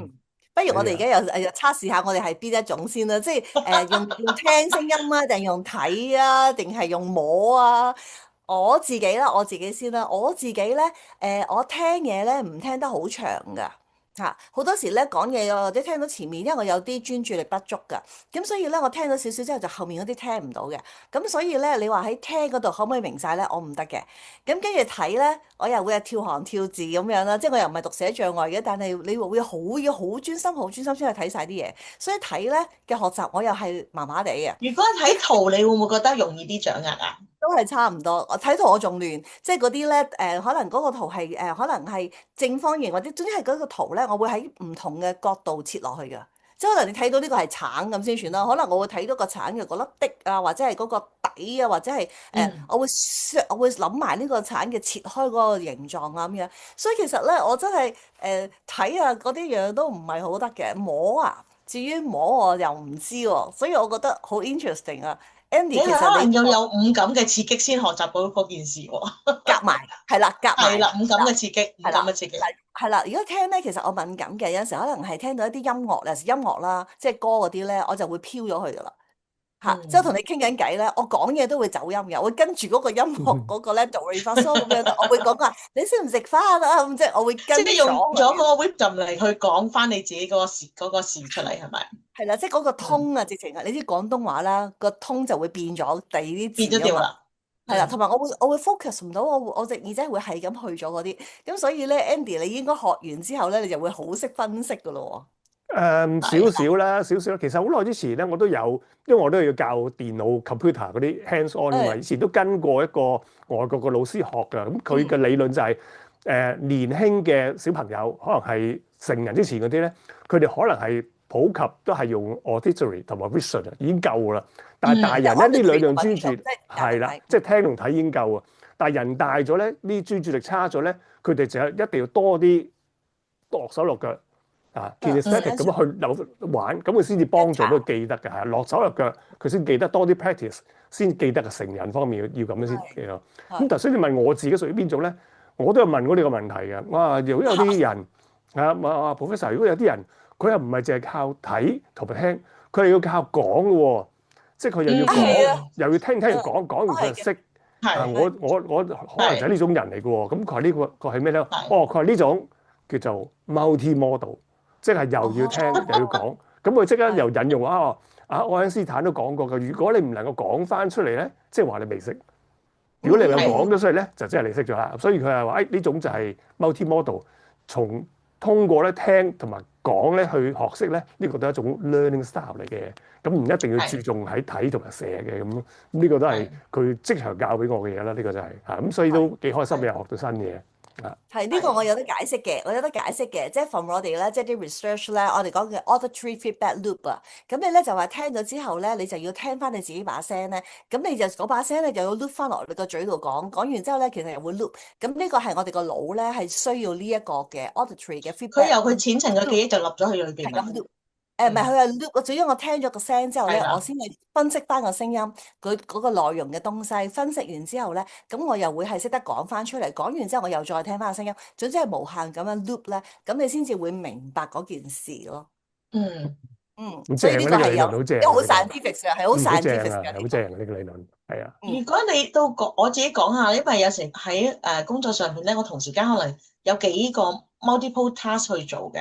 嗯，不如我哋而家又測試下，我哋係邊一種先啦？即係用聽聲音啊，定用睇啊，定係用摸啊？我自己啦，我自己先啦。我自己咧，我聽嘢咧唔聽得好長噶嚇，好多時咧講嘢或者聽到前面，因為我有啲專注力不足噶，咁所以咧我聽到少少之後，就後面嗰啲聽唔到嘅。咁所以咧，你話喺聽嗰度可唔可以明晒咧？我唔得嘅。咁跟住睇咧，我又會係跳行跳字咁樣啦，即係我又唔係讀寫障礙嘅，但係你會要好專心、好專心先去睇晒啲嘢。所以睇咧嘅學習我又係麻麻地嘅。如果睇圖，你會唔會覺得容易啲掌握啊？都係差唔多，我睇圖我仲亂，即係嗰啲咧可能嗰個圖係可能係正方形或者總之係嗰個圖咧，我會喺唔同嘅角度切落去㗎。即係可能你睇到呢個係橙咁先算啦，可能我會睇到個橙嘅嗰粒的啊，或者係嗰個底啊，或者係嗯，我會諗埋呢個橙嘅切開嗰個形狀啊咁樣。所以其實咧，我真係睇啊嗰啲樣都唔係好得嘅，摸啊，至於摸我又唔知喎，所以我覺得好 interesting 啊。你 Andy，其實你。可能要有五感嘅刺激先學習到嗰件事喎。夾埋，係啦，夾埋，係啦，五感嘅刺激，五係啦，感嘅刺激。係啦。如果聽咧，其實我敏感嘅，有陣時可能係聽到一啲音樂，有時音樂啦，即係歌嗰啲咧，我就會飄咗去噶啦。嚇，即係同嗯，你傾緊偈咧，我講嘢都會走音嘅，我會跟住嗰個音樂嗰個咧就會發嗦咁樣，我會講話你識唔食飯啊咁，即係我會跟即係用咗佢。咗嗰個 wisdom 嚟去講翻你自己嗰個事出嚟，係咪？係啦，即係嗰個嗯，通啊，直情係你知廣東話啦，個通就會變咗第二啲變咗字啊嘛。調啦。係啦，嗯，同埋我會 focus 唔到，我隻耳仔會係咁去咗嗰啲，咁所以咧，Andy 你應該學完之後咧，你就會好識分析噶咯係啦。少少啦，少少啦。其實好耐之前咧，我都有，因為我都要教電腦 computer 嗰啲 hands on 噶嘛。喎。誒，以前都跟過一個外國嘅老師學㗎。咁佢嘅嗯理論就係、年輕嘅小朋友，可能係成人之前嗰啲咧，佢哋可能係普及都係用 auditory 同埋 vision 已經夠啦。但係大嗯，即係 人咧呢兩 auditory 同樣專注埋 visual，即係眼係啦，同睇。即係聽同睇已經夠啊。但係人大咗咧，呢專注力差咗咧，佢哋就一定要多啲落手落腳。嗯，kinesthetic 咁樣去玩，咁佢先至幫助到佢記得嘅，係落手落腳，佢先記得多啲 practice，先記得嘅成人方面要咁樣先記咯。咁係頭先你問我自己屬於邊種咧，我都有問過呢個問題嘅。哇，如果有啲人professor，如果有啲人佢又唔係淨係靠睇同埋聽，佢係要靠講嘅喎，即係佢又要嗯，係啊，講，又要聽嗯，完講完佢都係嘅。就識。係我可能就係呢係種人嚟嘅喎。咁佢話呢個係咩咧？係。哦，佢話呢種叫做 multi model。即係又要聽哦，又要講，咁佢即刻係，又引用愛因斯坦都講過嘅，如果你唔能夠講翻出嚟咧，即係話你未識；如果你能夠講係咗出嚟咧，就即係你識咗啦。所以佢係話呢種就係 multi model，通過咧聽同埋講咧去學識咧，呢個都係一種 learning style 嚟嘅。咁唔一定要注係重喺睇同埋寫嘅咁，呢個都係係佢即場教俾我嘅嘢啦。呢個就係咁，所以都幾開心嘅，學到新嘢啊！係呢個我係有得解釋嘅，我有得解釋嘅，即係 from 我哋咧，即係啲 research 咧，我哋講嘅 auditory feedback loop 啊。咁你咧就話聽咗之後咧，你就要聽翻你自己把聲咧，咁你就嗰把聲咧就要 loop 翻落你個嘴度講，講完之後咧其實又會 loop。咁呢個係我哋個腦咧係需要呢一個嘅 auditory 嘅 佢 feedback 由佢淺層嘅 loop。記憶就立咗喺裏邊啦。係咁 loop，誒唔係佢嗯，係 loop，我主要我聽咗個聲之後咧，我係啦。先去分析翻個聲音，佢嗰個內容嘅東西，分析完之後咧，咁我又會係識得講翻出嚟，講完之後我又再聽翻個聲音，總之係無限咁樣 loop 咧，咁你先至會明白嗰件事咯。嗯，所以好正啊！呢個理論呢個係有好正啊！一個好 呢個 scientific 嘅，係好好正 scientific 啊，嘅呢個。好正啊！呢個理論係啊，嗯，如果你都講，我自己講下，因為有時喺工作上面咧，我同時間可能有幾個 multiple task 去做嘅。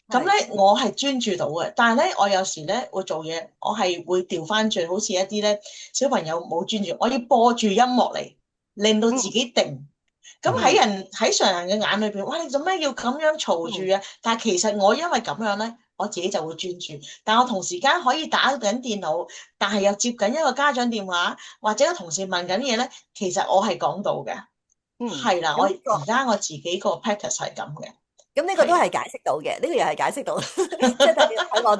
咁係，咧，我係專注到嘅，但係咧，我有時咧會做嘢，我係會調翻轉，好似一啲咧小朋友冇專注，我要播住音樂嚟令到自嗯己定。咁喺嗯嗯喺常人嘅眼裏邊，哇！你做咩要咁樣嘈嗯住啊？但係其實我因為咁樣咧，我自己就會專注。但我同時間可以打緊電腦，但係又接緊一個家長電話，或者個同事問緊嘢咧，其實我係講到嘅。嗯，係啦，我咁呢個。而家我自己個 practice 係咁嘅。咁呢個都係係啦。解釋到嘅，呢個又係解釋到，即係特別喺我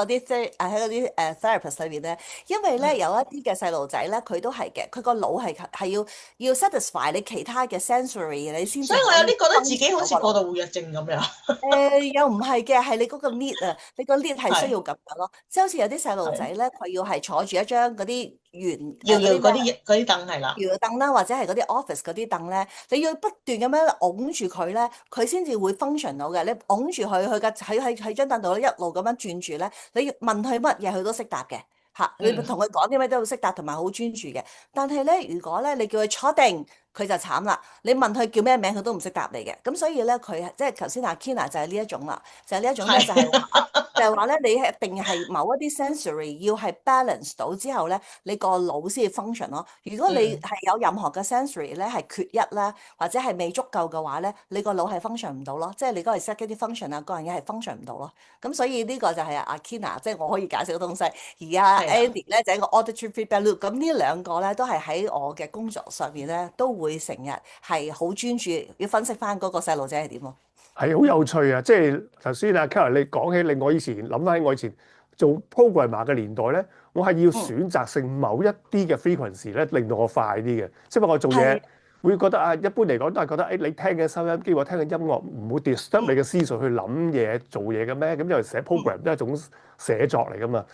啲即係喺嗰啲therapist 裏邊咧，因為咧嗯，有一啲嘅細路仔咧，佢都係嘅，佢個腦係要 satisfy 你其他嘅 sensory，你先所以我有啲至可以 覺得自 function 己好到個腦。似過度活躍症咁樣。又唔係嘅，係你嗰個 need 啊，你個 need 係需係要咁樣咯，即係好似有啲細路仔係咧，佢要係坐住一張嗰啲圓嗰啲咩？搖搖嗰啲凳係啦，搖凳啦，或者係嗰啲 office 嗰啲凳咧，你要不斷咁樣擁住佢咧，佢先至會 function 到嘅。你擁住佢，佢嘅喺張凳度咧，一路咁樣轉住咧，你問佢乜嘢，佢都識答嘅嚇。你嗯，同佢講啲咩都好識答，同埋好專注嘅。但係咧，如果咧你叫佢坐定，佢就慘啦。你問佢叫咩名，佢都唔識答你嘅。咁所以咧，佢即係頭先阿 Kina 就係呢一種啦，就係呢一種咧，就係係話就係話咧，你一定係某一啲 sensory 要係 balance 到之後咧，你個腦先至 function 咯。如果你嗯。係有任何嘅 sensory 咧係缺一啦，或者係未足夠嘅話咧，你個腦係 function 唔到咯，即係你嗰個 executive function 啊，嗰樣嘢係 function 唔到咯。咁所以呢個就係阿 Kina，即係我可以解釋嘅東西。而阿 係啦，Andy 咧就係一個 auditory feedback loop。咁呢兩個咧都係喺我嘅工作上面咧都會成日係好專注，要分析翻嗰個細路仔係點咯。係好有趣啊！即係頭先阿 Karen 你講起，令我以前諗翻起我以前做 programmer 嘅年代咧，我係要嗯，選擇性某一啲嘅 frequency 咧，令到我快啲嘅。即係話我做嘢係，會覺得啊，一般嚟講都係覺得，誒你聽嘅收音機或聽嘅音樂唔會 disturb 你嗯嘅思緒去諗嘢做嘢嘅咩？咁因為寫 嗯 program 都係一種寫作嚟噶嘛。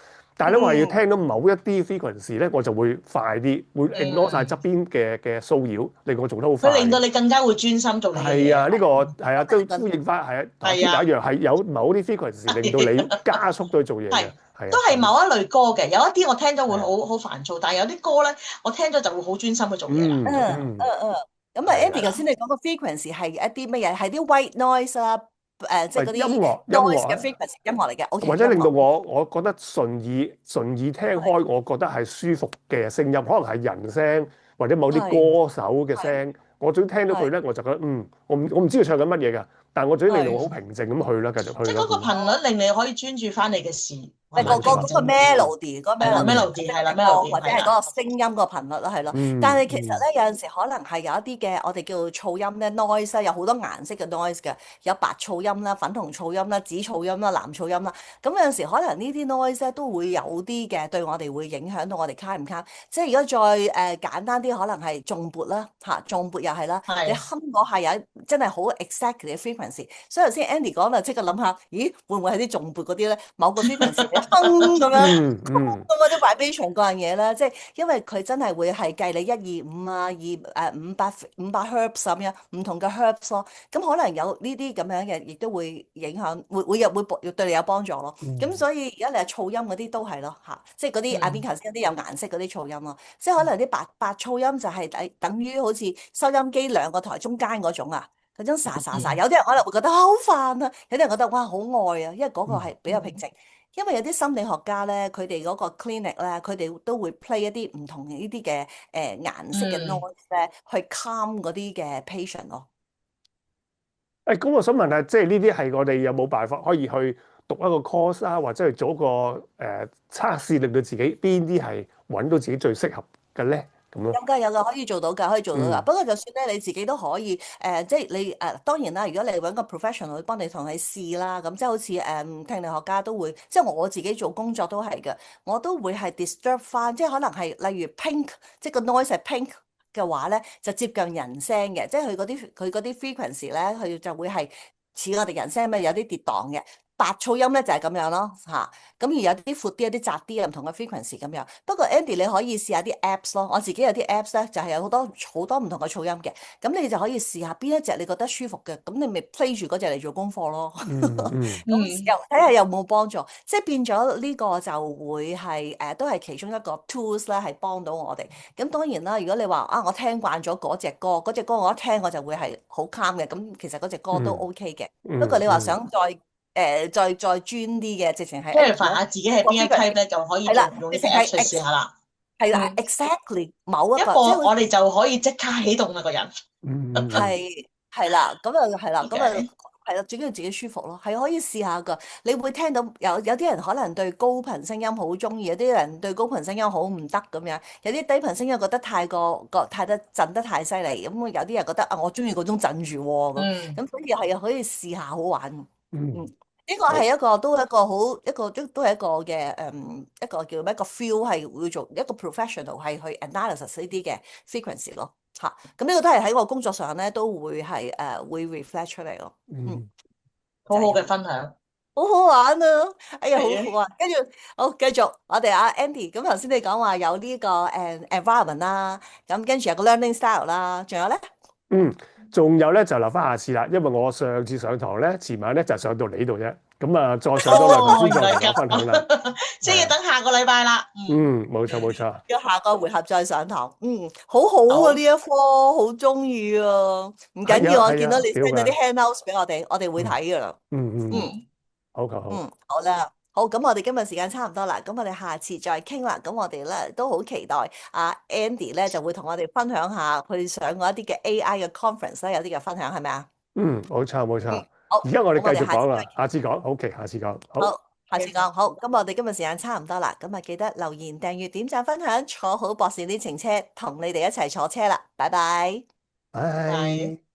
但係咧，我係要嗯聽到某一啲 frequency 咧，我就會快啲，會 ignore 晒側嗯，邊嘅騷擾，令我做得好佢令到快嘅。你更加會專心做你嘅係啊，呢、嘢，個係，係啊，都呼應翻係啊，同阿 係 Kina 啊，一樣，係有某啲 frequency 令到你加速到去做嘢嘅，係，係啊，都係某一類歌嘅。有一啲我聽咗會係啊，好煩躁，但係有啲歌咧，我聽咗就會好專心去做嘢啦。嗯嗯嗯，嗯。咁啊，Andy 頭係啊，先你講個 frequency 係一啲乜嘢？係啲 white noise 啦，即係嗰音啲 樂音 noise 嘅 樂， frequency 音樂嚟嘅。OK，或者令到音樂。我覺得順耳聽開，我覺得係舒服嘅聲音，可能係人聲或者某啲係歌手嘅係聲，我總聽到佢係咧，我就覺得我唔知佢唱緊乜嘢㗎，但係我總之令到我好係。平靜咁去啦，繼續去啦，即係嗰個頻率令你可以專注翻你嘅事，係係咪？其實就冇錯，個 melody，嗰個 係啦 melody，嗯，melody 係啦即係個，melody 或者係係啦，嗰個聲音個頻率啦，係咯。但係其實嗯嗯，咧，有陣時可能係有一啲嘅我哋叫做噪音咧 noise 咧，有好多顏色嘅 noise 嘅，有白噪音啦、粉紅噪音啦、紫噪音啦、藍噪音啦。咁有陣時可能呢啲 noise 咧都會有啲嘅對我哋會影響到我哋 calm 唔 calm。即係如果再簡單啲，可能係重撥啦嚇，重撥又係啦。你係，哼嗰下有真係好 exactly 嘅 frequency。所以頭先 Andy 講啦，即刻諗下，咦會唔會係啲重撥嗰啲咧？某個 frequency 你哼咁樣。嗯咁嗰啲 vibration 嗰樣嘢啦，即係因為佢真係會係計你125啊、500 hertz 咁樣唔同嘅 hertz 咯，咁可能有呢啲咁樣嘅，亦都會影響，會對你有幫助咯。咁嗯所以而家你係噪音嗰啲都係咯嚇，即係嗰啲阿邊嗯頭先嗰啲有顏色嗰啲噪音咯，即係可能啲白噪音就係等於好似收音機兩個台中間嗰種啊。嗰種沙沙沙，嗯有啲人可能會覺得好煩啊，有啲人覺得哇好愛啊，因為嗰個係比較平嗯，靜。因為有啲心理學家咧，佢哋嗰個 clinic 咧，佢哋都會 play 一啲唔同嘅呢啲嘅顏色嘅 嗯。noise 咧，去 calm 嗰啲嘅 patient 咯。誒，咁我想問下，即係呢啲係我哋有冇辦法可以去讀一個 course 啊，或者去做一個測試，令到自己邊啲係揾到自己最適合嘅咧？咁咯，有㗎有㗎，可以做到㗎，可以做到㗎。嗯不過就算咧，你自己都可以即係你當然啦。如果你揾個 professional 去幫你同你試啦，咁即係好似聽力學家都會，即係我自己做工作都係嘅，我都會係 disturb 翻，即係可能係例如 pink，即係個 noise 係 pink 嘅話咧，就接近人聲嘅，即係佢嗰啲 frequency 咧，佢就會係似我哋人聲咪有啲跌宕嘅。白噪音咧就係咁樣咯嚇，咁而有啲闊啲、有啲窄啲唔同嘅 frequency 咁樣。不過 Andy 你可以試下啲 apps 咯，我自己有啲 apps 咧就係有好多唔同嘅噪音嘅，咁你就可以試下邊一隻你覺得舒服嘅，咁你咪 play 住嗰隻嚟做功課咯。嗯嗯咁嗯，又睇下有冇幫助，即係變咗呢個就會係都係其中一個 tools 咧，係幫到我哋。咁當然啦，如果你話啊，我聽慣咗嗰隻歌，嗰隻歌我一聽我就會係好 calm 嘅，咁其實嗰隻歌都 嗯 OK 嘅。不過你話嗯嗯，想再專啲嘅，直情係 verify 我下自己係個 邊一 frequency type 咧，就可以係啦，用呢個 直情 app 係去試下啦。係啦嗯，，exactly 某一一個即係好似播我哋就可以即刻起動啦個人。嗯係啦，咁啊係啦，咁啊 OK，係啦，最緊要自己舒服咯，係可以試下噶。你會聽到有啲人可能對高頻聲音好中意，有啲人對高頻聲音好唔得咁樣，有啲低頻聲音覺得太得震得太犀利，咁有啲人覺得啊，我中意嗰種震住喎咁，嗯，咁所以係可以試下好玩。嗯，嗯，呢個好，係都係一個嘅一個叫咩一個 feel 係會做一個 professional 係去 analysis 呢啲嘅 frequency 咯嚇，咁呢個都係喺我工作上咧都會係會 reflect 出嚟咯。嗯，嗯。好好嘅就係咁。分享。好好玩啊！哎呀，好係啊，好玩。跟住好繼續，我哋阿 Andy，咁頭先你講話有呢個environment 啦，咁跟住有個 learning style 啦，仲有咧？嗯，仲有咧就留翻下次啦，因為我上次上堂咧，前晚咧就上到你呢度啫，咁啊再上多兩堂哦，先再同我原來係咁，分享啦。即係要係啊，等下個禮拜啦。冇錯冇錯，要下個回合再上堂。好好啊，好，呢一科好中意啊。唔緊要，我見到你 幾好 send 咗啲噶，handouts 俾我哋會嗯睇噶啦。嗯。嗯，嗯，好求好，好啦，好，咁我哋今日時間差唔多啦，咁我哋下次再傾啦。咁我哋咧都好期待阿 Andy 咧就會同我哋分享下佢上過一啲嘅 AI 嘅 conference 咧，有啲嘅分享係咪啊？冇錯冇錯。好，而家我哋咁我哋繼續講啦，下次再傾。下次講，OK，下次講，好，好，下次講。好，咁我哋今日時間差唔多啦，咁啊記得留言、訂閱、點讚、分享，坐好博士呢程車，同你哋一齊坐車啦，拜拜。拜拜。拜。